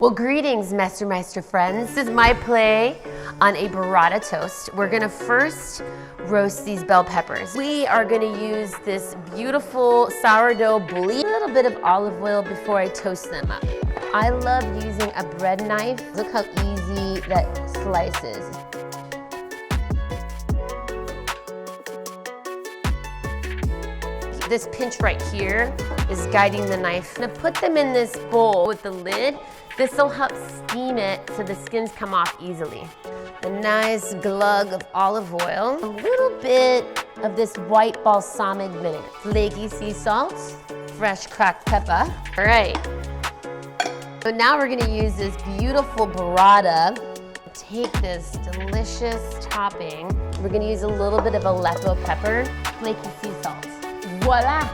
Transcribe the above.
Well, greetings, Messermeister friends. This is my play on a burrata toast. We're gonna first roast these bell peppers. We are gonna use this beautiful sourdough bully, a little bit of olive oil before I toast them up. I love using a bread knife. Look how easy that slices. This pinch right here is guiding the knife. I'm gonna put them in this bowl with the lid. This will help steam it so the skins come off easily. A nice glug of olive oil. A little bit of this white balsamic vinegar. Flaky sea salt, fresh cracked pepper. All right. So now we're gonna use this beautiful burrata. Take this delicious topping. We're gonna use a little bit of Aleppo pepper, flaky sea salt. Voila!